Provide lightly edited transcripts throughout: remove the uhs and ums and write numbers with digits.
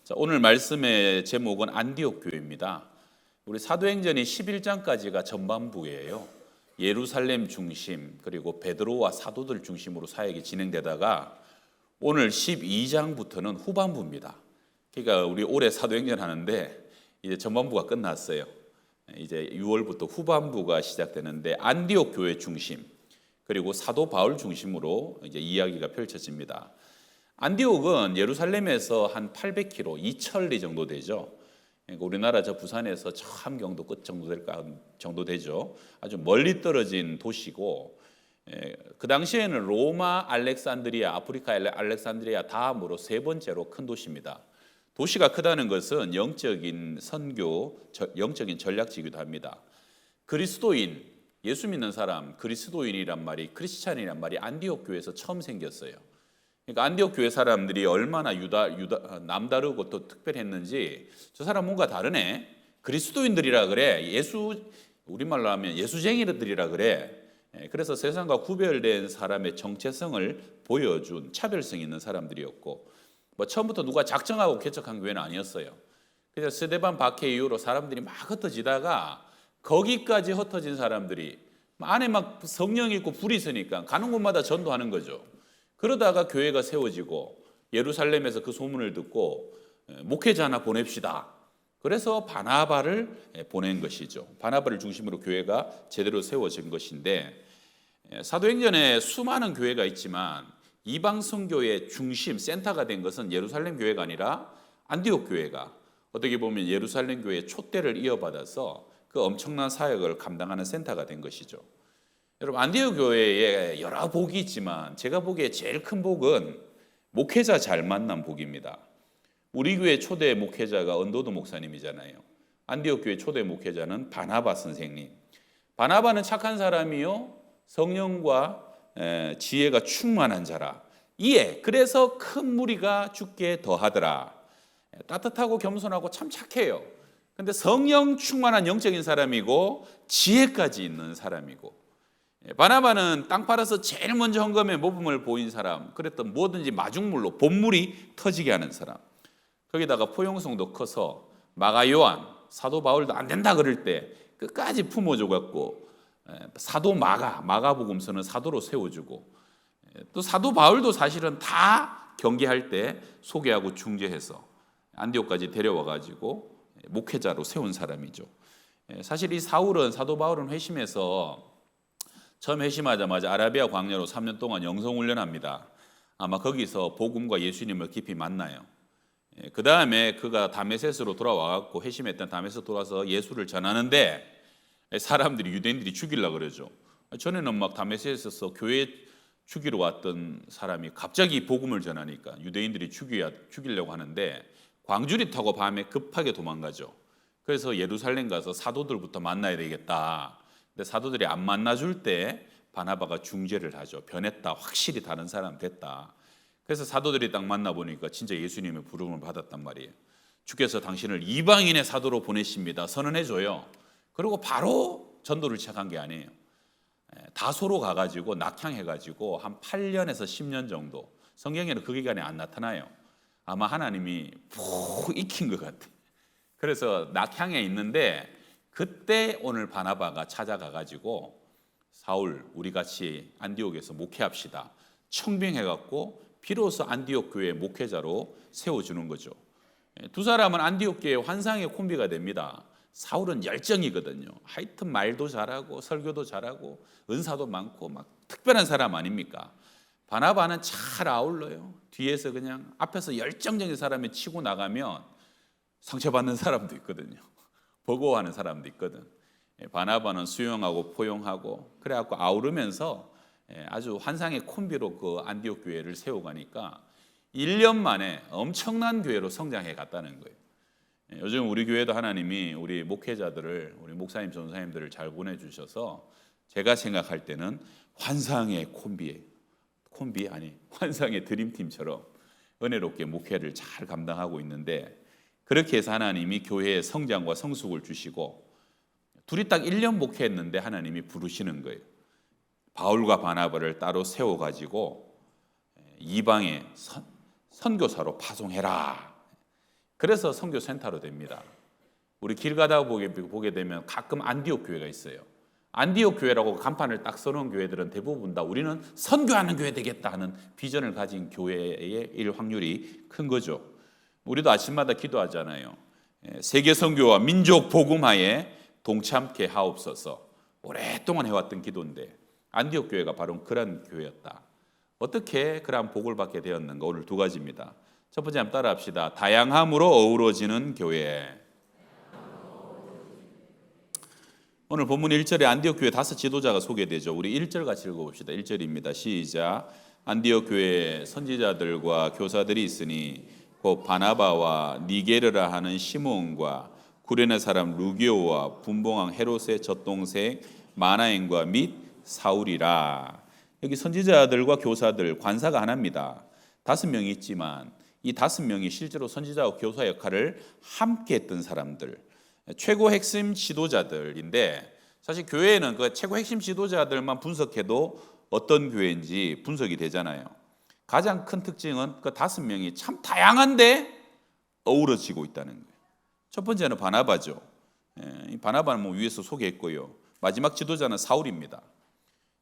자, 오늘 말씀의 제목은 안디옥 교회입니다. 우리 사도행전이 11장까지가 전반부예요. 예루살렘 중심 그리고 베드로와 사도들 중심으로 사역이 진행되다가 오늘 12장부터는 후반부입니다. 그러니까 우리 올해 사도행전 하는데 이제 전반부가 끝났어요. 이제 6월부터 후반부가 시작되는데 안디옥 교회 중심 그리고 사도 바울 중심으로 이제 이야기가 펼쳐집니다. 안디옥은 예루살렘에서 한 800km, 이천리 정도 되죠. 그러니까 우리나라 저 부산에서 저 함경도 끝 정도 되죠. 아주 멀리 떨어진 도시고, 그 당시에는 로마 알렉산드리아, 아프리카 알렉산드리아 다음으로 세 번째로 큰 도시입니다. 도시가 크다는 것은 영적인 선교, 영적인 전략지기도 합니다. 그리스도인, 예수 믿는 사람, 그리스도인이란 말이, 크리스찬이란 말이 안디옥 교회에서 처음 생겼어요. 그러니까 안디옥 교회 사람들이 얼마나 남다르고 또 특별했는지, 저 사람 뭔가 다르네, 그리스도인들이라 그래, 우리말로 하면 예수쟁이들이라 그래. 그래서 세상과 구별된 사람의 정체성을 보여준 차별성 있는 사람들이었고, 뭐 처음부터 누가 작정하고 개척한 교회는 아니었어요. 그래서 스데반 박해 이후로 사람들이 막 흩어지다가 거기까지 흩어진 사람들이 안에 막 성령 있고 불이 있으니까 가는 곳마다 전도하는 거죠. 그러다가 교회가 세워지고 예루살렘에서 그 소문을 듣고 목회자 하나 보냅시다. 그래서 바나바를 보낸 것이죠. 바나바를 중심으로 교회가 제대로 세워진 것인데, 사도행전에 수많은 교회가 있지만 이방 선교의 중심, 센터가 된 것은 예루살렘 교회가 아니라 안디옥 교회가 어떻게 보면 예루살렘 교회의 촛대를 이어받아서 그 엄청난 사역을 감당하는 센터가 된 것이죠. 여러분, 안디옥 교회에 여러 복이 있지만 제가 보기에 제일 큰 복은 목회자 잘 만난 복입니다. 우리 교회 초대 목회자가 언도드 목사님이잖아요. 안디옥 교회 초대 목회자는 바나바 선생님. 바나바는 착한 사람이요, 성령과 지혜가 충만한 자라. 그래서 큰 무리가 죽게 더하더라. 따뜻하고 겸손하고 참 착해요. 근데 성령 충만한 영적인 사람이고 지혜까지 있는 사람이고, 바나바는 땅 팔아서 제일 먼저 헌금에 모범을 보인 사람, 그랬던 뭐든지 마중물로 본물이 터지게 하는 사람, 거기다가 포용성도 커서 마가 요한, 사도 바울도 안 된다 그럴 때 끝까지 품어줘갖고 사도 마가복음서는 사도로 세워주고, 또 사도 바울도 사실은 다 경계할 때 소개하고 중재해서 안디옥까지 데려와가지고 목회자로 세운 사람이죠. 사실 이 사도 바울은 회심해서 처음 회심하자마자 아라비아 광야로 3년 동안 영성훈련합니다. 아마 거기서 복음과 예수님을 깊이 만나요. 그 다음에 그가 다메섹으로 돌아와갖고 회심했던 다메섹 돌아와서 예수를 전하는데 유대인들이 죽이려고 그러죠. 전에는 막 다메섹에서 교회 죽이러 왔던 사람이 갑자기 복음을 전하니까 유대인들이 죽이려고 하는데 광주리 타고 밤에 급하게 도망가죠. 그래서 예루살렘 가서 사도들부터 만나야 되겠다. 근데 사도들이 안 만나줄 때 바나바가 중재를 하죠. 변했다, 확실히 다른 사람 됐다. 그래서 사도들이 딱 만나보니까 진짜 예수님의 부름을 받았단 말이에요. 주께서 당신을 이방인의 사도로 보내십니다, 선언해줘요. 그리고 바로 전도를 시작한 게 아니에요. 다소로 가가지고 낙향해가지고 한 8년에서 10년 정도, 성경에는 그 기간에 안 나타나요. 아마 하나님이 푹 익힌 것 같아요. 그래서 낙향에 있는데 그때 오늘 바나바가 찾아가가지고 사울, 우리 같이 안디옥에서 목회합시다, 청빙해갖고 비로소 안디옥 교회 목회자로 세워주는 거죠. 두 사람은 안디옥 교회 환상의 콤비가 됩니다. 사울은 열정이거든요. 하여튼 말도 잘하고 설교도 잘하고 은사도 많고 막 특별한 사람 아닙니까? 바나바는 잘 아울러요. 뒤에서 그냥, 앞에서 열정적인 사람이 치고 나가면 상처받는 사람도 있거든요. 버거워하는 사람도 있거든. 바나바는 수용하고 포용하고 그래갖고 아우르면서 아주 환상의 콤비로 그 안디옥 교회를 세워가니까 1년 만에 엄청난 교회로 성장해 갔다는 거예요. 요즘 우리 교회도 하나님이 우리 목회자들을, 우리 목사님, 전사님들을 잘 보내주셔서 제가 생각할 때는 환상의 환상의 드림팀처럼 은혜롭게 목회를 잘 감당하고 있는데, 그렇게 해서 하나님이 교회의 성장과 성숙을 주시고, 둘이 딱 1년 목회했는데 하나님이 부르시는 거예요. 바울과 바나바를 따로 세워가지고 이방의 선교사로 파송해라. 그래서 선교 센터로 됩니다. 우리 길 가다 보게 되면 가끔 안디옥 교회가 있어요. 안디옥 교회라고 간판을 딱 써놓은 교회들은 대부분 다 우리는 선교하는 교회 되겠다 하는 비전을 가진 교회의 일 확률이 큰 거죠. 우리도 아침마다 기도하잖아요. 세계 선교와 민족 복음화에 동참케 하옵소서. 오랫동안 해왔던 기도인데 안디옥 교회가 바로 그런 교회였다. 어떻게 그러한 복을 받게 되었는가? 오늘 두 가지입니다. 첫 번째 한번 따라합시다. 다양함으로 어우러지는 교회. 오늘 본문 1절에 안디옥 교회 5 지도자가 소개되죠. 우리 1절 같이 읽어봅시다. 1절입니다. 시작. 안디옥 교회에 선지자들과 교사들이 있으니 곧 바나바와 니게르라 하는 시몬과 구레네 사람 루기오와 분봉왕 헤롯의 젖동생 마나엔과 및 사울이라. 여기 선지자들과 교사들, 관사가 하나입니다. 5명이 있지만 이 5명이 실제로 선지자와 교사 역할을 함께 했던 사람들, 최고 핵심 지도자들인데, 사실 교회에는 그 최고 핵심 지도자들만 분석해도 어떤 교회인지 분석이 되잖아요. 가장 큰 특징은 그 5명이 참 다양한데 어우러지고 있다는 거예요. 첫 번째는 바나바죠. 이 바나바는 뭐 위에서 소개했고요. 마지막 지도자는 사울입니다.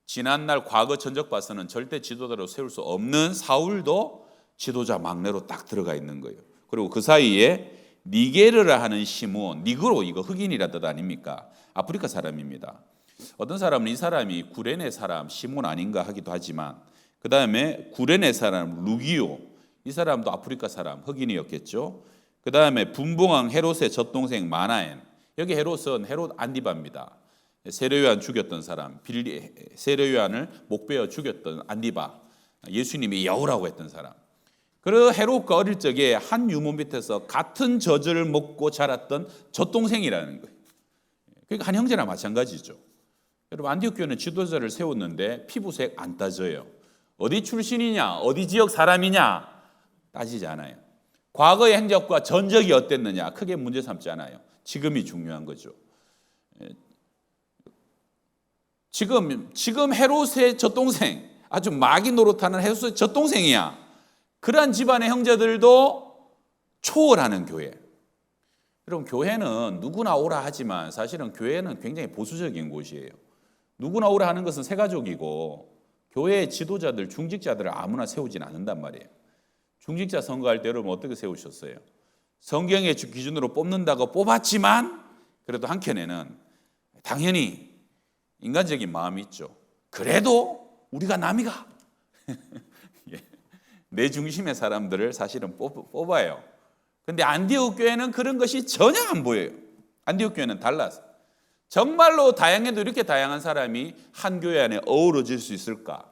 지난날 과거 전적 봐서는 절대 지도자로 세울 수 없는 사울도 지도자 막내로 딱 들어가 있는 거예요. 그리고 그 사이에 니게르라 하는 시몬, 니그로 이거 흑인이라 뜻 아닙니까? 아프리카 사람입니다. 어떤 사람은 이 사람이 구레네 사람 시몬 아닌가 하기도 하지만, 그 다음에 구레네 사람 루기오, 이 사람도 아프리카 사람 흑인이었겠죠. 그 다음에 분봉왕 헤롯의 젖동생 마나엔, 여기 헤롯은 헤롯 안디바입니다. 세례요한 죽였던 사람, 세례요한을 목베어 죽였던 안디바, 예수님이 여우라고 했던 사람. 그 헤롯과 어릴 적에 한 유모 밑에서 같은 젖을 먹고 자랐던 젖동생이라는 거예요. 그러니까 한 형제나 마찬가지죠. 여러분, 안디옥 교회는 지도자를 세웠는데 피부색 안 따져요. 어디 출신이냐, 어디 지역 사람이냐 따지지 않아요. 과거의 행적과 전적이 어땠느냐 크게 문제 삼지 않아요. 지금이 중요한 거죠. 지금 헤롯의 젖동생, 아주 마귀 노릇하는 헤롯의 젖동생이야. 그러한 집안의 형제들도 초월하는 교회. 여러분, 교회는 누구나 오라 하지만 사실은 교회는 굉장히 보수적인 곳이에요. 누구나 오라 하는 것은 새가족이고, 교회의 지도자들, 중직자들을 아무나 세우진 않는단 말이에요. 중직자 선거할 때 여러분 어떻게 세우셨어요? 성경의 기준으로 뽑는다고 뽑았지만 그래도 한켠에는 당연히 인간적인 마음이 있죠. 그래도 우리가 남이가 내 중심의 사람들을 사실은 뽑아요. 근데 안디옥 교회는 그런 것이 전혀 안 보여요. 안디옥 교회는 달라서. 정말로 다양해도 이렇게 다양한 사람이 한 교회 안에 어우러질 수 있을까?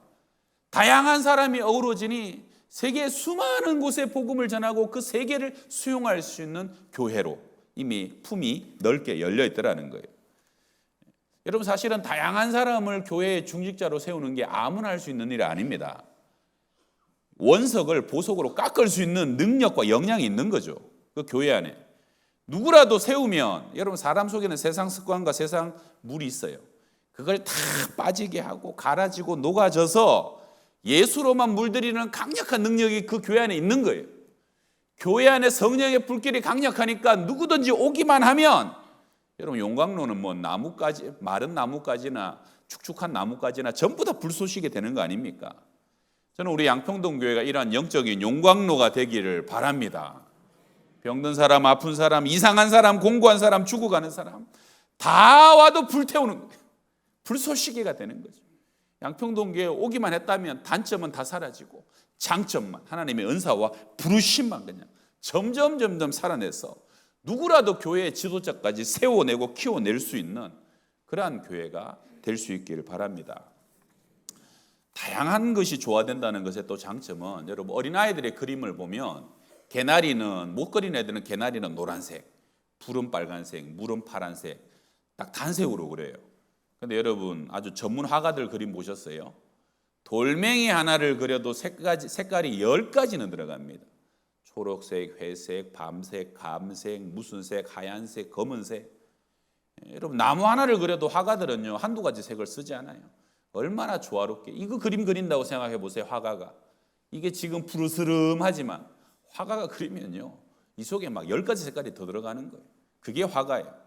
다양한 사람이 어우러지니 세계 수많은 곳에 복음을 전하고 그 세계를 수용할 수 있는 교회로 이미 품이 넓게 열려 있더라는 거예요. 여러분, 사실은 다양한 사람을 교회의 중직자로 세우는 게 아무나 할 수 있는 일이 아닙니다. 원석을 보석으로 깎을 수 있는 능력과 역량이 있는 거죠. 그 교회 안에. 누구라도 세우면 여러분, 사람 속에는 세상 습관과 세상 물이 있어요. 그걸 다 빠지게 하고 갈아지고 녹아져서 예수로만 물들이는 강력한 능력이 그 교회 안에 있는 거예요. 교회 안에 성령의 불길이 강력하니까 누구든지 오기만 하면, 여러분, 용광로는 뭐 나무까지, 마른 나무까지나 축축한 나무까지나 전부 다 불쏘시게 되는 거 아닙니까? 저는 우리 양평동 교회가 이러한 영적인 용광로가 되기를 바랍니다. 병든 사람, 아픈 사람, 이상한 사람, 공고한 사람, 죽어가는 사람 다 와도 불태우는 거예요. 불쏘시개가 되는 거죠. 양평동 교회에 오기만 했다면 단점은 다 사라지고 장점만, 하나님의 은사와 부르심만 그냥 점점 살아내서 누구라도 교회의 지도자까지 세워내고 키워낼 수 있는 그러한 교회가 될 수 있기를 바랍니다. 다양한 것이 조화된다는 것의 또 장점은, 여러분, 어린아이들의 그림을 보면 개나리는, 못 그린 애들은 개나리는 노란색, 불은 빨간색, 물은 파란색, 딱 단색으로 그려요. 근데 여러분, 아주 전문 화가들 그림 보셨어요? 돌멩이 하나를 그려도 색깔이 10가지는 들어갑니다. 초록색, 회색, 밤색, 감색, 무슨 색, 하얀색, 검은색. 여러분, 나무 하나를 그려도 화가들은요, 한두 가지 색을 쓰지 않아요. 얼마나 조화롭게. 이거 그림 그린다고 생각해 보세요. 화가가. 이게 지금 푸르스름하지만 화가가 그리면요, 이 속에 막 10가지 색깔이 더 들어가는 거예요. 그게 화가예요.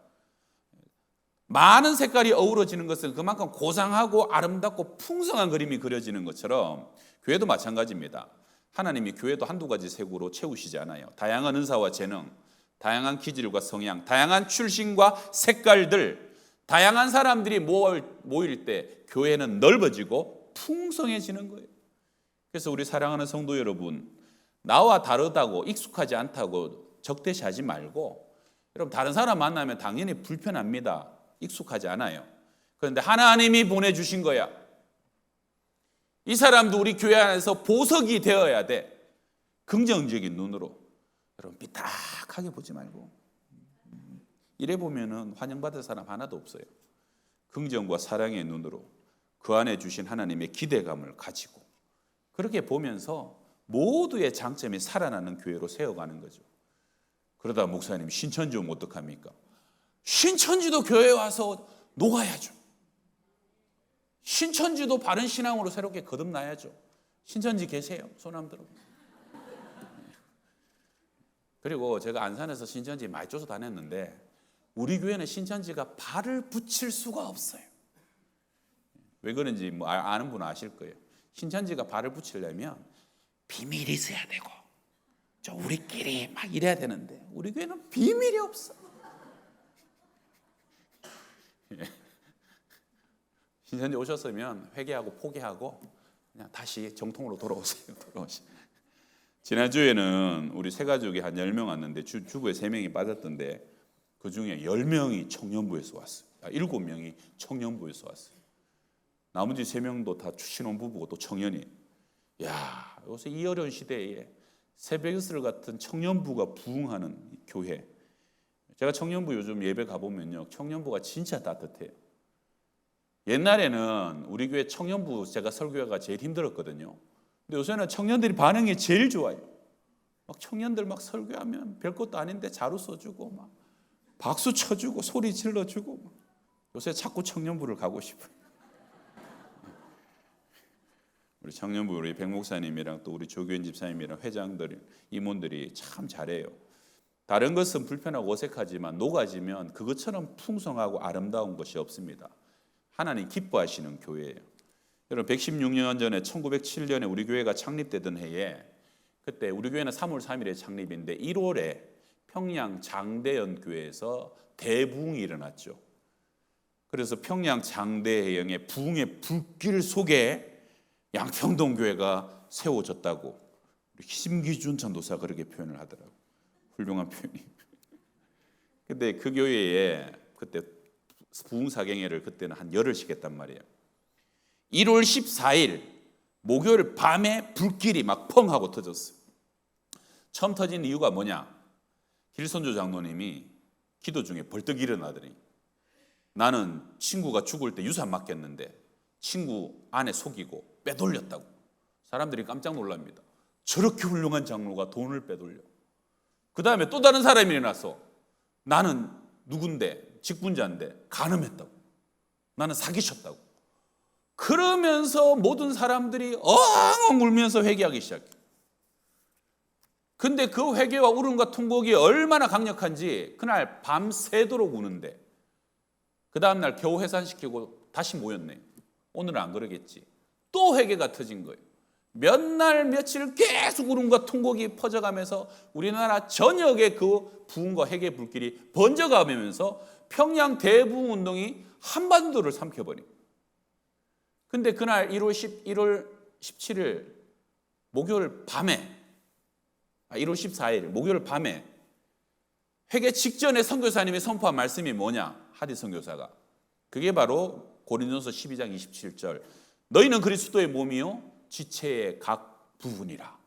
많은 색깔이 어우러지는 것은 그만큼 고상하고 아름답고 풍성한 그림이 그려지는 것처럼 교회도 마찬가지입니다. 하나님이 교회도 한두 가지 색으로 채우시지 않아요. 다양한 은사와 재능, 다양한 기질과 성향, 다양한 출신과 색깔들, 다양한 사람들이 모일 때 교회는 넓어지고 풍성해지는 거예요. 그래서 우리 사랑하는 성도 여러분, 나와 다르다고 익숙하지 않다고 적대시하지 말고, 여러분 다른 사람 만나면 당연히 불편합니다. 익숙하지 않아요. 그런데 하나님이 보내주신 거야. 이 사람도 우리 교회 안에서 보석이 되어야 돼. 긍정적인 눈으로. 여러분 삐딱하게 보지 말고, 이래 보면은 환영받을 사람 하나도 없어요. 긍정과 사랑의 눈으로 그 안에 주신 하나님의 기대감을 가지고 그렇게 보면서 모두의 장점이 살아나는 교회로 세워가는 거죠. 그러다 목사님 신천지 오면 어떡합니까? 신천지도 교회에 와서 녹아야죠. 신천지도 바른 신앙으로 새롭게 거듭나야죠. 신천지 계세요? 손 한번 들어. 그리고 제가 안산에서 신천지 많이 쫓아다녔는데 우리 교회는 신천지가 발을 붙일 수가 없어요. 왜 그런지 뭐 아는 분은 아실 거예요. 신천지가 발을 붙이려면 비밀이 있어야 되고 저 우리끼리 막 이래야 되는데 우리 교회는 비밀이 없어. 신천지 오셨으면 회개하고 포기하고 그냥 다시 정통으로 돌아오세요. 지난주에는 우리 세 가족이 한 10명 왔는데 주부에 3명이 빠졌던데 그 중에 10명이 청년부에서 왔어요. 7명이 청년부에서 왔어요. 나머지 3명도 다 신혼부부고 또 청년이에요. 야, 요새 이 어려운 시대에 새벽이슬 같은 청년부가 부흥하는 교회. 제가 청년부 요즘 예배 가보면요, 청년부가 진짜 따뜻해요. 옛날에는 우리 교회 청년부 제가 설교가 제일 힘들었거든요. 근데 요새는 청년들이 반응이 제일 좋아요. 막 청년들 막 설교하면 별것도 아닌데 자료 써주고 막 박수 쳐주고 소리 질러주고 막. 요새 자꾸 청년부를 가고 싶어요. 우리 청년부 우리 백 목사님이랑 또 우리 조교인 집사님이랑 회장들 임원들이 참 잘해요. 다른 것은 불편하고 어색하지만 녹아지면 그것처럼 풍성하고 아름다운 것이 없습니다. 하나님 기뻐하시는 교회예요. 여러분 116년 전에 1907년에 우리 교회가 창립되던 해에 그때 우리 교회는 3월 3일에 창립인데 1월에 평양 장대연 교회에서 대부흥이 일어났죠. 그래서 평양 장대연의 부흥의 불길 속에 양평동 교회가 세워졌다고 우리 심기준 전도사 그렇게 표현을 하더라고요. 훌륭한 표현이. 근데 그 교회에 그때 부흥사경회를 그때는 한 열흘씩 했단 말이에요. 1월 14일 목요일 밤에 불길이 막 펑 하고 터졌어요. 처음 터진 이유가 뭐냐? 길선조 장로님이 기도 중에 벌떡 일어나더니 나는 친구가 죽을 때 유산 맡겼는데 친구 아내 속이고 빼돌렸다고. 사람들이 깜짝 놀랍니다. 저렇게 훌륭한 장로가 돈을 빼돌려. 그 다음에 또 다른 사람이 일어나서 나는 누군데 직분자인데 간음했다고. 나는 사기쳤다고. 그러면서 모든 사람들이 엉엉 울면서 회개하기 시작해요. 근데 그 회개와 울음과 통곡이 얼마나 강력한지 그날 밤새도록 우는데 그 다음날 겨우 해산시키고 다시 모였네. 오늘은 안 그러겠지. 또 회개가 터진 거예요. 몇 날 며칠 계속 울음과 통곡이 퍼져가면서 우리나라 전역에 그 부흥과 회개 불길이 번져가면서 평양 대부흥 운동이 한반도를 삼켜버립니다. 근데 그날 1월 17일 목요일 밤에 1월 14일 목요일 밤에 회개 직전에 선교사님이 선포한 말씀이 뭐냐? 하디 선교사가. 그게 바로 고린도서 12장 27절. 너희는 그리스도의 몸이요 지체의 각 부분이라.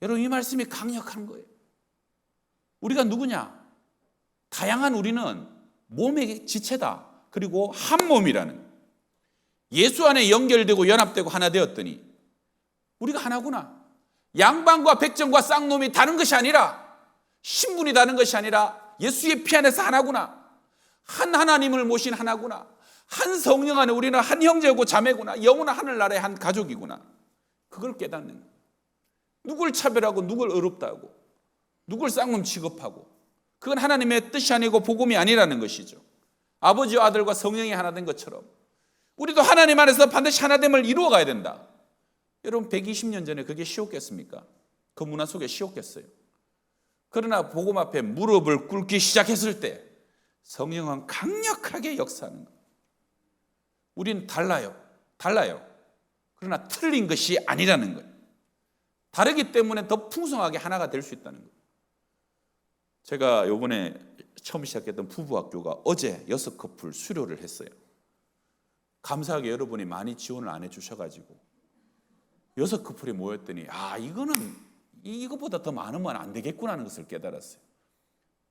여러분 이 말씀이 강력한 거예요. 우리가 누구냐? 다양한 우리는 몸의 지체다. 그리고 한 몸이라는. 예수 안에 연결되고 연합되고 하나 되었더니 우리가 하나구나. 양반과 백정과 쌍놈이 다른 것이 아니라 신분이 다른 것이 아니라 예수의 피 안에서 하나구나. 한 하나님을 모신 하나구나. 한 성령 안에 우리는 한 형제고 자매구나. 영원한 하늘나라의 한 가족이구나. 그걸 깨닫는 거예요. 누굴 차별하고 누굴 어렵다고 누굴 쌍놈 취급하고, 그건 하나님의 뜻이 아니고 복음이 아니라는 것이죠. 아버지와 아들과 성령이 하나 된 것처럼 우리도 하나님 안에서 반드시 하나됨을 이루어 가야 된다. 여러분 120년 전에 그게 쉬웠겠습니까? 그 문화 속에 쉬웠겠어요? 그러나 복음 앞에 무릎을 꿇기 시작했을 때 성령은 강력하게 역사하는 거예요. 우리는 달라요. 그러나 틀린 것이 아니라는 거예요. 다르기 때문에 더 풍성하게 하나가 될 수 있다는 거예요. 제가 이번에 처음 시작했던 부부학교가 어제 6커플 수료를 했어요. 감사하게 여러분이 많이 지원을 안 해주셔가지고 6커플이 모였더니 이거는 이거보다 더 많으면 안 되겠구나 하는 것을 깨달았어요.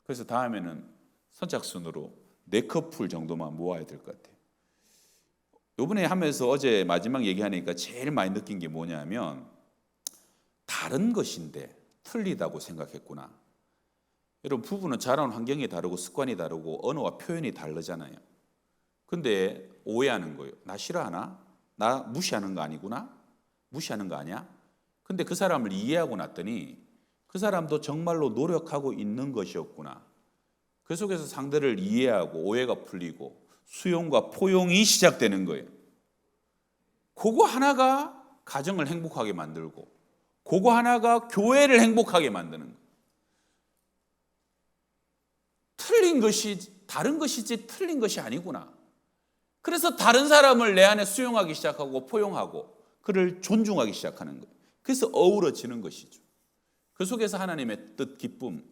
그래서 다음에는 선착순으로 4커플 정도만 모아야 될 것 같아요. 이번에 하면서 어제 마지막 얘기하니까 제일 많이 느낀 게 뭐냐면 다른 것인데 틀리다고 생각했구나. 여러분 부부는 자라온 환경이 다르고 습관이 다르고 언어와 표현이 다르잖아요. 근데 오해하는 거예요. 나 싫어하나? 나 무시하는 거 아니구나? 무시하는 거 아니야? 근데 그 사람을 이해하고 났더니 그 사람도 정말로 노력하고 있는 것이었구나. 그 속에서 상대를 이해하고 오해가 풀리고 수용과 포용이 시작되는 거예요. 그거 하나가 가정을 행복하게 만들고 그거 하나가 교회를 행복하게 만드는 거예요. 틀린 것이 다른 것이지 틀린 것이 아니구나. 그래서 다른 사람을 내 안에 수용하기 시작하고 포용하고 그를 존중하기 시작하는 거예요. 그래서 어우러지는 것이죠. 그 속에서 하나님의 뜻, 기쁨,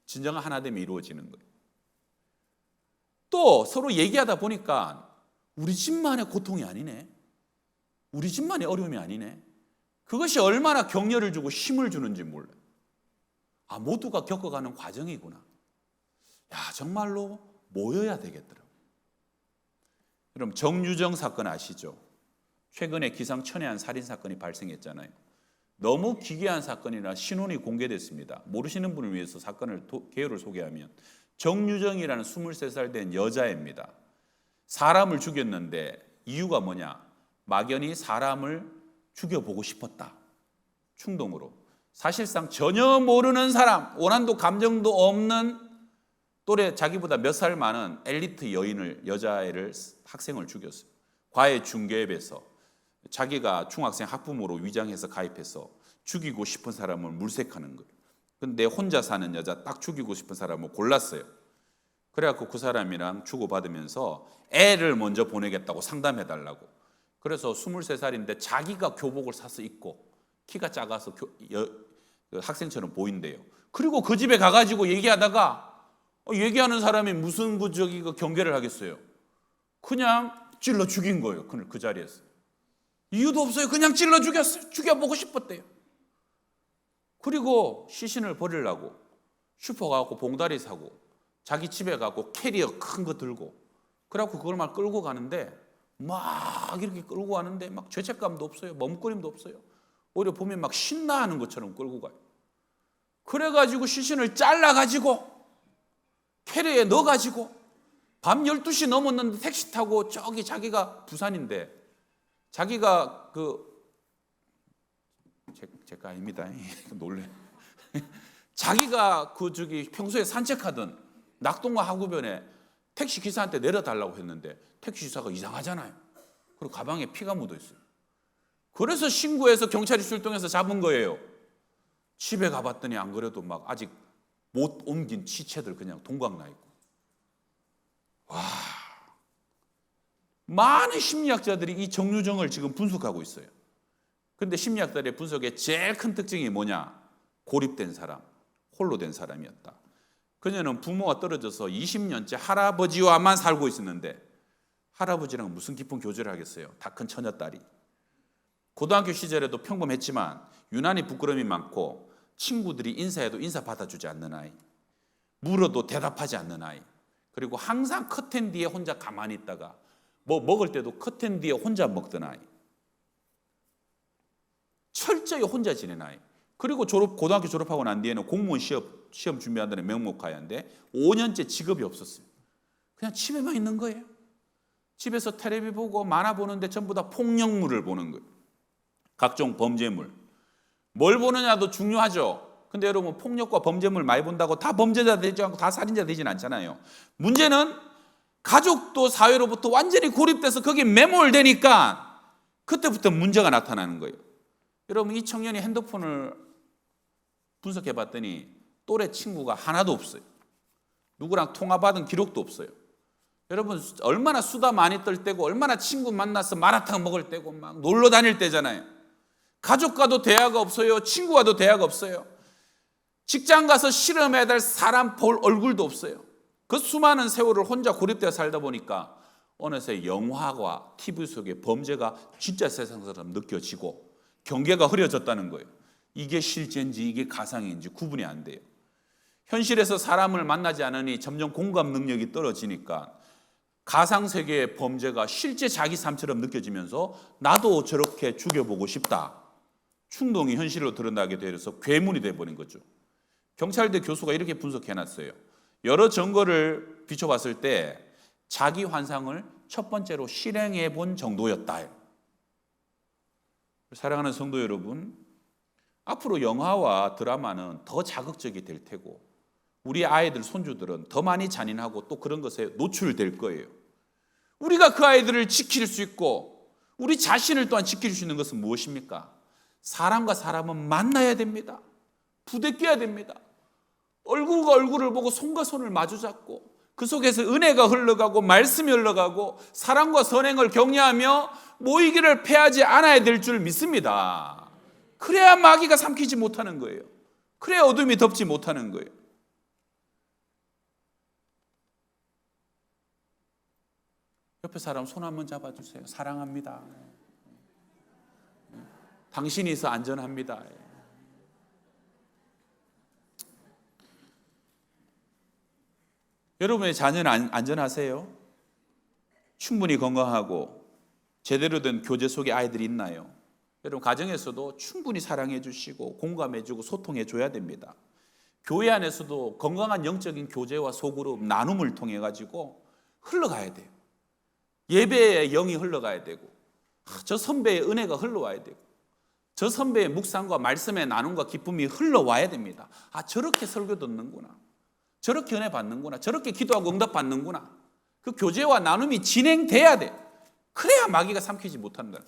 진정한 하나됨이 이루어지는 거예요. 또 서로 얘기하다 보니까 우리 집만의 고통이 아니네. 우리 집만의 어려움이 아니네. 그것이 얼마나 격려를 주고 힘을 주는지 몰라요. 모두가 겪어가는 과정이구나. 정말로 모여야 되겠더라고요. 여러분 정유정 사건 아시죠? 최근에 기상천외한 살인사건이 발생했잖아요. 너무 기괴한 사건이라 신원이 공개됐습니다. 모르시는 분을 위해서 사건을 개요를 소개하면 정유정이라는 23살 된 여자입니다. 사람을 죽였는데 이유가 뭐냐? 막연히 사람을 죽여보고 싶었다. 충동으로. 사실상 전혀 모르는 사람, 원한도 감정도 없는 또래 자기보다 몇 살 많은 엘리트 여자애를 학생을 죽였어요. 과외 중개업에서 자기가 중학생 학부모로 위장해서 가입해서 죽이고 싶은 사람을 물색하는 거예요. 근데 혼자 사는 여자 딱 죽이고 싶은 사람을 골랐어요. 그래갖고 그 사람이랑 주고받으면서 애를 먼저 보내겠다고 상담해달라고. 그래서 23살인데 자기가 교복을 사서 입고 키가 작아서 학생처럼 보인대요. 그리고 그 집에 가가지고 얘기하다가 얘기하는 사람이 무슨 경계를 하겠어요. 그냥 찔러 죽인 거예요. 그 자리에서. 이유도 없어요. 그냥 찔러 죽였어요. 죽여보고 싶었대요. 그리고 시신을 버리려고 슈퍼 가고 봉다리 사고 자기 집에 가고 캐리어 큰 거 들고 그래갖고 그걸 막 끌고 가는데 막 이렇게 끌고 가는데 막 죄책감도 없어요. 머뭇거림도 없어요. 오히려 보면 막 신나하는 것처럼 끌고 가요. 그래가지고 시신을 잘라가지고 캐리어에 넣어가지고 밤 12시 넘었는데 택시 타고 저기 자기가 부산인데 자기가 제가 아닙니다. 놀래. 자기가 평소에 산책하던 낙동강 하구변에 택시 기사한테 내려달라고 했는데 택시 기사가 이상하잖아요. 그리고 가방에 피가 묻어 있어요. 그래서 신고해서 경찰이 출동해서 잡은 거예요. 집에 가봤더니 안 그래도 막 아직 못 옮긴 시체들 그냥 동강 나 있고. 많은 심리학자들이 이 정유정을 지금 분석하고 있어요. 그런데 심리학자들의 분석의 제일 큰 특징이 뭐냐? 고립된 사람, 홀로 된 사람이었다. 그녀는 부모가 떨어져서 20년째 할아버지와만 살고 있었는데 할아버지랑 무슨 깊은 교제를 하겠어요? 다 큰 처녀딸이. 고등학교 시절에도 평범했지만 유난히 부끄러움이 많고 친구들이 인사해도 인사 받아주지 않는 아이, 물어도 대답하지 않는 아이, 그리고 항상 커튼 뒤에 혼자 가만히 있다가 뭐 먹을 때도 커튼 뒤에 혼자 먹던 아이, 철저히 혼자 지낸 아이. 그리고 고등학교 졸업하고 난 뒤에는 공무원 시험 준비한다는 명목하였는데 5년째 직업이 없었어요. 그냥 집에만 있는 거예요. 집에서 텔레비 보고 만화 보는데 전부 다 폭력물을 보는 거예요. 각종 범죄물. 뭘 보느냐도 중요하죠. 근데 여러분 폭력과 범죄물 많이 본다고 다 범죄자 되지 않고 다 살인자 되진 않잖아요. 문제는 가족도 사회로부터 완전히 고립돼서 거기에 매몰되니까 그때부터 문제가 나타나는 거예요. 여러분 이 청년이 핸드폰을 분석해 봤더니 또래 친구가 하나도 없어요. 누구랑 통화받은 기록도 없어요. 여러분 얼마나 수다 많이 떨 때고 얼마나 친구 만나서 마라탕 먹을 때고 막 놀러 다닐 때잖아요. 가족과도 대화가 없어요. 친구와도 대화가 없어요. 직장 가서 실험해야 될 사람 볼 얼굴도 없어요. 그 수많은 세월을 혼자 고립되어 살다 보니까 어느새 영화와 TV 속의 범죄가 진짜 세상처럼 느껴지고 경계가 흐려졌다는 거예요. 이게 실제인지 이게 가상인지 구분이 안 돼요. 현실에서 사람을 만나지 않으니 점점 공감 능력이 떨어지니까 가상세계의 범죄가 실제 자기 삶처럼 느껴지면서 나도 저렇게 죽여보고 싶다. 충동이 현실로 드러나게 되어서 괴물이 되어버린 거죠. 경찰대 교수가 이렇게 분석해놨어요. 여러 증거를 비춰봤을 때 자기 환상을 첫 번째로 실행해 본 정도였다. 사랑하는 성도 여러분, 앞으로 영화와 드라마는 더 자극적이 될 테고 우리 아이들, 손주들은 더 많이 잔인하고 또 그런 것에 노출될 거예요. 우리가 그 아이들을 지킬 수 있고 우리 자신을 또한 지킬 수 있는 것은 무엇입니까? 사람과 사람은 만나야 됩니다. 부대껴야 됩니다. 얼굴과 얼굴을 보고 손과 손을 마주 잡고 그 속에서 은혜가 흘러가고 말씀이 흘러가고 사랑과 선행을 격려하며 모이기를 패하지 않아야 될 줄 믿습니다. 그래야 마귀가 삼키지 못하는 거예요. 그래야 어둠이 덮지 못하는 거예요. 옆에 사람 손 한번 잡아주세요. 사랑합니다. 당신이 있어 안전합니다. 여러분의 자녀는 안전하세요? 충분히 건강하고 제대로 된 교제 속에 아이들이 있나요? 여러분 가정에서도 충분히 사랑해 주시고 공감해 주고 소통해 줘야 됩니다. 교회 안에서도 건강한 영적인 교제와 소그룹 나눔을 통해 가지고 흘러가야 돼요. 예배의 영이 흘러가야 되고 저 선배의 은혜가 흘러와야 되고 저 선배의 묵상과 말씀의 나눔과 기쁨이 흘러와야 됩니다. 아, 저렇게 설교 듣는구나. 저렇게 은혜 받는구나. 저렇게 기도하고 응답 받는구나. 그 교제와 나눔이 진행돼야 돼. 그래야 마귀가 삼키지 못한다.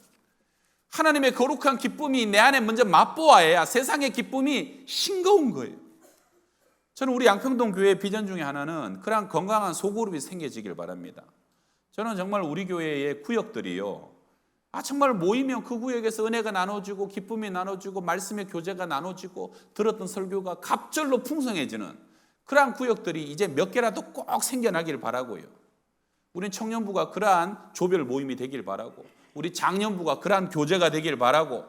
하나님의 거룩한 기쁨이 내 안에 먼저 맛보아야 세상의 기쁨이 싱거운 거예요. 저는 우리 양평동 교회의 비전 중에 하나는 그런 건강한 소그룹이 생겨지길 바랍니다. 저는 정말 우리 교회의 구역들이요, 정말 모이면 그 구역에서 은혜가 나눠지고 기쁨이 나눠지고 말씀의 교제가 나눠지고 들었던 설교가 갑절로 풍성해지는 그러한 구역들이 이제 몇 개라도 꼭 생겨나길 바라고요. 우리 청년부가 그러한 조별 모임이 되길 바라고, 우리 장년부가 그러한 교제가 되길 바라고,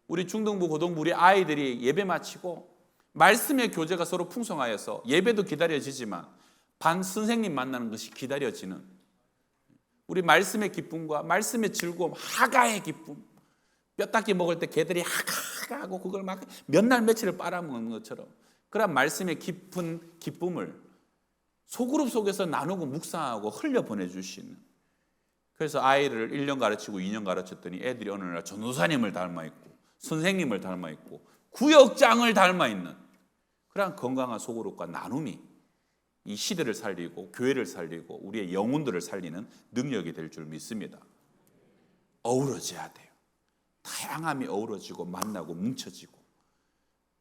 우리 중등부, 고등부 우리 아이들이 예배 마치고 말씀의 교제가 서로 풍성하여서 예배도 기다려지지만 반 선생님 만나는 것이 기다려지는 우리 말씀의 기쁨과 말씀의 즐거움, 하가의 기쁨, 뼈닦이 먹을 때 개들이 하가 하고 그걸 막 몇 날 며칠을 빨아먹는 것처럼 그런 말씀의 깊은 기쁨을 소그룹 속에서 나누고 묵상하고 흘려보내주시는, 그래서 아이를 1년 가르치고 2년 가르쳤더니 애들이 어느 날 전도사님을 닮아있고 선생님을 닮아있고 구역장을 닮아있는 그런 건강한 소그룹과 나눔이 이 시대를 살리고 교회를 살리고 우리의 영혼들을 살리는 능력이 될 줄 믿습니다. 어우러져야 돼요. 다양함이 어우러지고 만나고 뭉쳐지고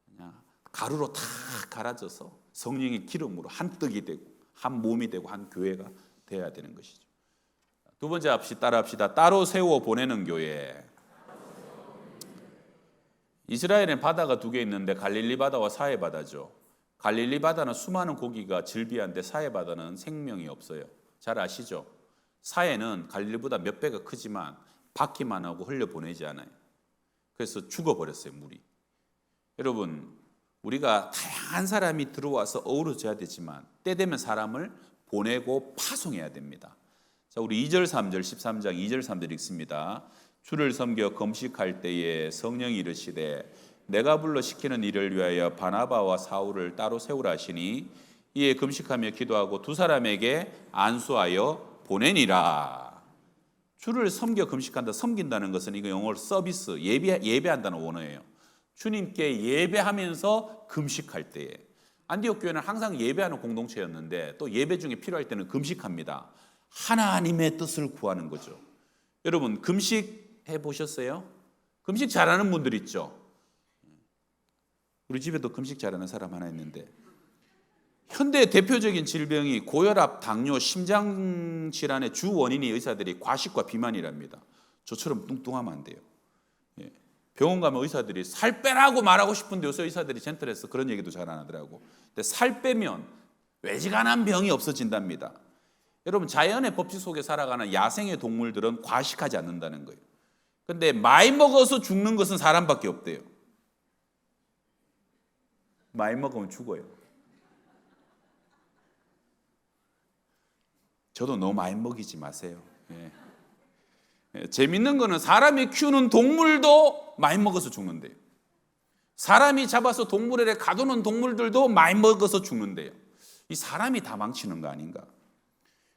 그냥 가루로 다 갈아져서 성령의 기름으로 한 떡이 되고 한 몸이 되고 한 교회가 돼야 되는 것이죠. 두 번째 따라합시다. 따로 세워 보내는 교회. 이스라엘엔 바다가 두 개 있는데 갈릴리 바다와 사해 바다죠. 갈릴리 바다는 수많은 고기가 즐비한데 사해 바다는 생명이 없어요. 잘 아시죠? 사해는 갈릴리보다 몇 배가 크지만 받기만 하고 흘려보내지 않아요. 그래서 죽어버렸어요, 물이. 여러분, 우리가 다양한 사람이 들어와서 어우러져야 되지만 때 되면 사람을 보내고 파송해야 됩니다. 자, 우리 2절 3절 13장 2절 3절 읽습니다. 주를 섬겨 금식할 때에 성령이 이르시되 내가 불러 시키는 일을 위하여 바나바와 사울을 따로 세우라 하시니 이에 금식하며 기도하고 두 사람에게 안수하여 보내니라. 주를 섬겨 금식한다. 섬긴다는 것은 이거 영어로 서비스, 예배한다는 원어예요. 주님께 예배하면서 금식할 때에. 안디옥 교회는 항상 예배하는 공동체였는데 또 예배 중에 필요할 때는 금식합니다. 하나님의 뜻을 구하는 거죠. 여러분 금식 해보셨어요? 금식 잘하는 분들 있죠? 우리 집에도 금식 잘하는 사람 하나 있는데, 현대 대표적인 질병이 고혈압, 당뇨, 심장 질환의 주 원인이 의사들이 과식과 비만이랍니다. 저처럼 뚱뚱하면 안 돼요. 병원 가면 의사들이 살 빼라고 말하고 싶은데 요새 의사들이 젠틀해서 그런 얘기도 잘 안 하더라고. 근데 살 빼면 외지간한 병이 없어진답니다. 여러분 자연의 법칙 속에 살아가는 야생의 동물들은 과식하지 않는다는 거예요. 근데 많이 먹어서 죽는 것은 사람밖에 없대요. 많이 먹으면 죽어요. 저도 너무 많이 먹이지 마세요. 재밌는 거는 사람이 키우는 동물도 많이 먹어서 죽는데요. 사람이 잡아서 동물원에 가두는 동물들도 많이 먹어서 죽는데요. 이 사람이 다 망치는 거 아닌가?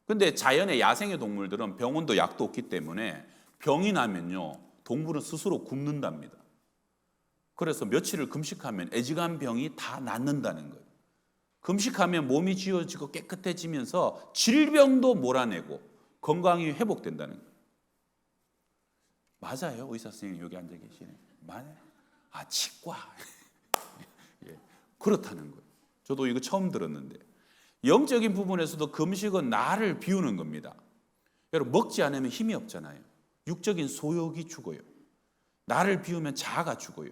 근데 자연의 야생의 동물들은 병원도 약도 없기 때문에 병이 나면요, 동물은 스스로 굶는답니다. 그래서 며칠을 금식하면 애지간 병이 다 낫는다는 거예요. 금식하면 몸이 지워지고 깨끗해지면서 질병도 몰아내고 건강이 회복된다는 거예요. 맞아요, 의사 선생님 여기 앉아 계시네. 맞아요. 아, 치과. 예, 그렇다는 거예요. 저도 이거 처음 들었는데, 영적인 부분에서도 금식은 나를 비우는 겁니다. 여러분 먹지 않으면 힘이 없잖아요. 육적인 소욕이 죽어요. 나를 비우면 자아가 죽어요.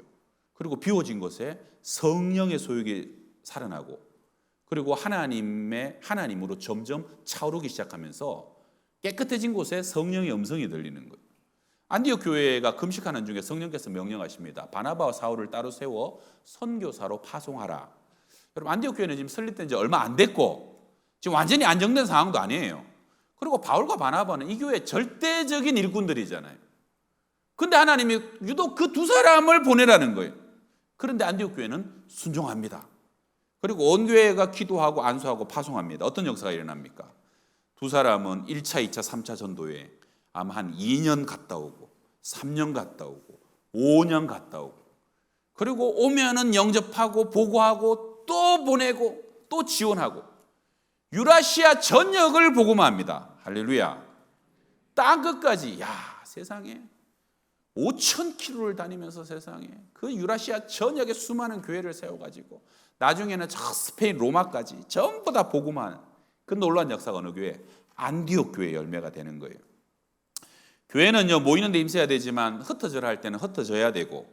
그리고 비워진 것에 성령의 소욕이 살아나고, 그리고 하나님으로 점점 차오르기 시작하면서 깨끗해진 곳에 성령의 음성이 들리는 거예요. 안디옥 교회가 금식하는 중에 성령께서 명령하십니다. 바나바와 사울을 따로 세워 선교사로 파송하라. 여러분 안디옥 교회는 지금 설립된 지 얼마 안 됐고 지금 완전히 안정된 상황도 아니에요. 그리고 바울과 바나바는 이 교회의 절대적인 일꾼들이잖아요. 근데 하나님이 유독 그 두 사람을 보내라는 거예요. 그런데 안디옥 교회는 순종합니다. 그리고 온 교회가 기도하고 안수하고 파송합니다. 어떤 역사가 일어납니까? 두 사람은 1차, 2차, 3차 전도에 아마 한 2년 갔다 오고 3년 갔다 오고 5년 갔다 오고, 그리고 오면은 영접하고 보고하고 또 보내고 또 지원하고 유라시아 전역을 복음화합니다. 할렐루야. 땅 끝까지. 야, 세상에 5,000km를 다니면서 세상에 그 유라시아 전역에 수많은 교회를 세워가지고 나중에는 저 스페인 로마까지 전부 다 복음화하는 그 놀라운 역사가 어느 교회? 안디옥 교회의 열매가 되는 거예요. 교회는요, 모이는 데 힘써야 되지만 흩어져야 할 때는 흩어져야 되고,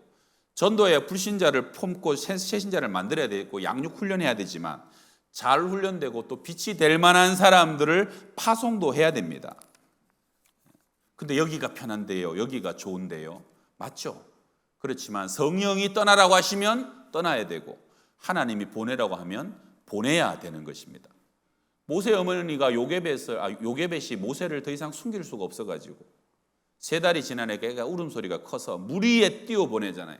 전도에 불신자를 품고 새신자를 만들어야 되고, 양육 훈련해야 되지만 잘 훈련되고 또 빛이 될 만한 사람들을 파송도 해야 됩니다. 근데 여기가 편한데요, 여기가 좋은데요, 맞죠? 그렇지만 성령이 떠나라고 하시면 떠나야 되고 하나님이 보내라고 하면 보내야 되는 것입니다. 모세 어머니가 요게벳이 모세를 더 이상 숨길 수가 없어가지고 3달이 지나니까 걔가 울음소리가 커서 물 위에 띄워보내잖아요.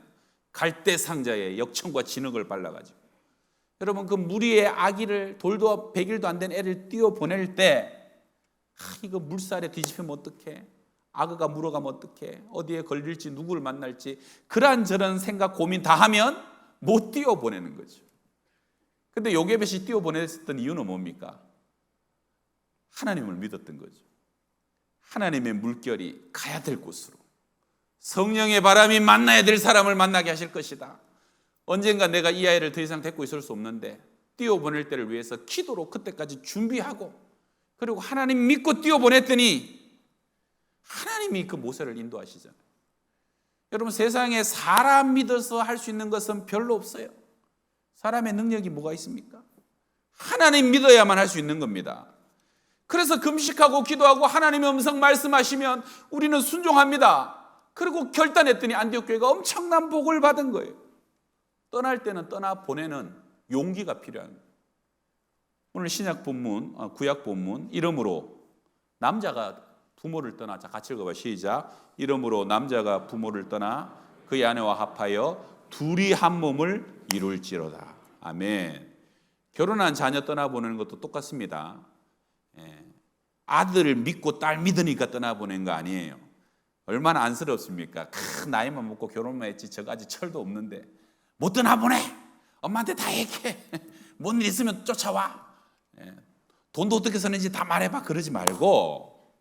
갈대 상자에 역청과 진흙을 발라가지고. 여러분 그 물 위에 아기를 돌도 100일도 안 된 애를 띄워보낼 때 이거 물살에 뒤집히면 어떡해? 악어가 물어가면 어떡해? 어디에 걸릴지 누구를 만날지 그런저런 생각 고민 다 하면 못 띄워보내는 거죠. 근데 요게벳이 띄워보냈던 이유는 뭡니까? 하나님을 믿었던 거죠. 하나님의 물결이 가야 될 곳으로, 성령의 바람이 만나야 될 사람을 만나게 하실 것이다. 언젠가 내가 이 아이를 더 이상 데리고 있을 수 없는데 띄워보낼 때를 위해서 기도로 그때까지 준비하고, 그리고 하나님 믿고 띄워보냈더니 하나님이 그 모세를 인도하시잖아요. 여러분 세상에 사람 믿어서 할 수 있는 것은 별로 없어요. 사람의 능력이 뭐가 있습니까? 하나님 믿어야만 할 수 있는 겁니다. 그래서 금식하고 기도하고 하나님의 음성 말씀하시면 우리는 순종합니다. 그리고 결단했더니 안디옥 교회가 엄청난 복을 받은 거예요. 떠날 때는 떠나 보내는 용기가 필요한 거예요. 오늘 신약 본문, 구약 본문, 이름으로 남자가 부모를 떠나, 자 같이 읽어봐 시작. 이름으로 남자가 부모를 떠나 그의 아내와 합하여 둘이 한 몸을 이룰지로다. 아멘. 결혼한 자녀 떠나보내는 것도 똑같습니다. 아들 믿고 딸 믿으니까 떠나보낸 거 아니에요. 얼마나 안쓰럽습니까? 큰 나이만 먹고 결혼만 했지 저거 아직 철도 없는데 못 떠나보내. 엄마한테 다 얘기해. 뭔 일 있으면 쫓아와. 돈도 어떻게 쓰는지 다 말해봐. 그러지 말고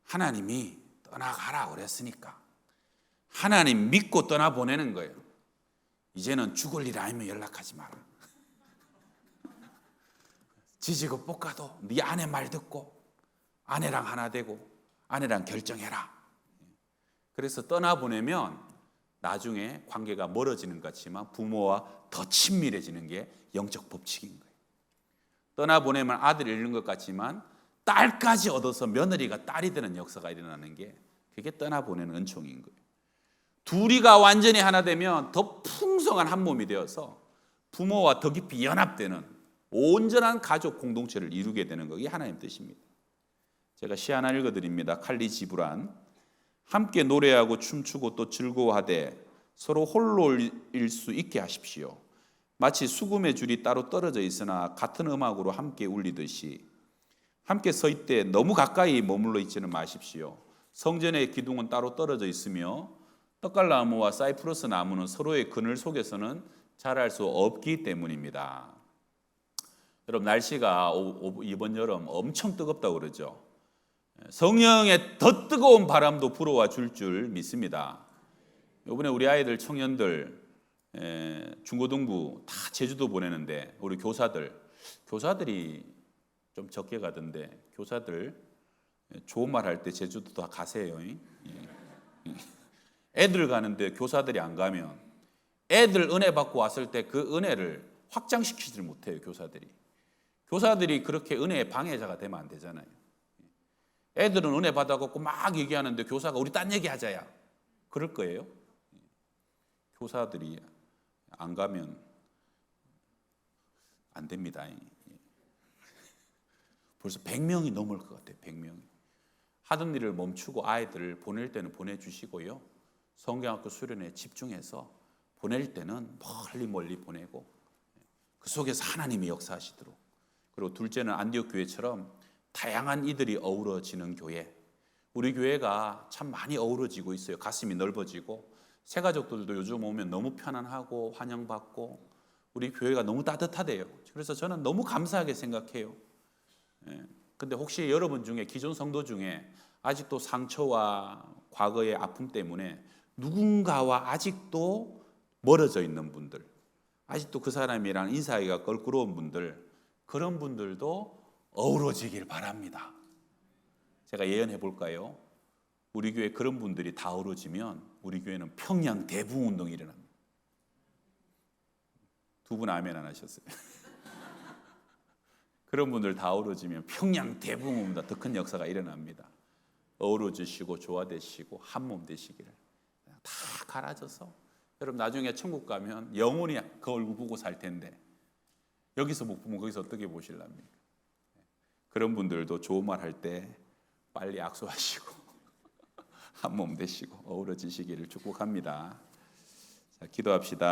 하나님이 떠나가라 그랬으니까 하나님 믿고 떠나보내는 거예요. 이제는 죽을 일 아니면 연락하지 마라. 지지고 볶아도 네 아내 말 듣고 아내랑 하나 되고 아내랑 결정해라. 그래서 떠나보내면 나중에 관계가 멀어지는 것 같지만 부모와 더 친밀해지는 게 영적 법칙인 거예요. 떠나보내면 아들을 잃는 것 같지만 딸까지 얻어서 며느리가 딸이 되는 역사가 일어나는 게 그게 떠나보내는 은총인 거예요. 둘이가 완전히 하나 되면 더 풍성한 한 몸이 되어서 부모와 더 깊이 연합되는 온전한 가족 공동체를 이루게 되는 것이 하나님 뜻입니다. 제가 시 하나 읽어드립니다. 칼리 지브란. 함께 노래하고 춤추고 또 즐거워하되 서로 홀로일 수 있게 하십시오. 마치 수금의 줄이 따로 떨어져 있으나 같은 음악으로 함께 울리듯이 함께 서 있되 너무 가까이 머물러 있지는 마십시오. 성전의 기둥은 따로 떨어져 있으며 떡갈나무와 사이프러스 나무는 서로의 그늘 속에서는 자랄 수 없기 때문입니다. 여러분 날씨가 이번 여름 엄청 뜨겁다고 그러죠. 성령의 더 뜨거운 바람도 불어와 줄 믿습니다. 이번에 우리 아이들 청년들 중고등부 다 제주도 보내는데 우리 교사들이 좀 적게 가던데 교사들 좋은 말 할 때 제주도 다 가세요. 애들 가는데 교사들이 안 가면 애들 은혜 받고 왔을 때 그 은혜를 확장시키지 못해요. 교사들이 그렇게 은혜의 방해자가 되면 안 되잖아요. 애들은 은혜 받아갖고 막 얘기하는데 교사가 우리 딴 얘기 하자야. 그럴 거예요. 교사들이 안 가면 안 됩니다. 벌써 100명이 넘을 것 같아요. 100명이. 하던 일을 멈추고 아이들을 보낼 때는 보내주시고요. 성경학교 수련회에 집중해서 보낼 때는 멀리 보내고 그 속에서 하나님이 역사하시도록. 그리고 둘째는 안디옥 교회처럼 다양한 이들이 어우러지는 교회. 우리 교회가 참 많이 어우러지고 있어요. 가슴이 넓어지고 새가족들도 요즘 오면 너무 편안하고 환영받고 우리 교회가 너무 따뜻하대요. 그래서 저는 너무 감사하게 생각해요. 근데 혹시 여러분 중에 기존 성도 중에 아직도 상처와 과거의 아픔 때문에 누군가와 아직도 멀어져 있는 분들, 아직도 그 사람이랑 인사하기가 껄끄러운 분들, 그런 분들도 어우러지길 바랍니다. 제가 예언해 볼까요? 우리 교회 그런 분들이 다 어우러지면 우리 교회는 평양 대붕운동이 일어납니다. 두 분 아멘 안 하셨어요? 그런 분들 다 어우러지면 평양 대붕운동보다 더 큰 역사가 일어납니다. 어우러지시고 조화되시고 한 몸 되시기를. 다 갈아져서 여러분 나중에 천국 가면 영원히 그 얼굴 보고 살 텐데 여기서 못 보면 거기서 어떻게 보실랍니까? 그런 분들도 좋은 말 할 때 빨리 악수하시고 한 몸 되시고 어우러지시기를 축복합니다. 자, 기도합시다.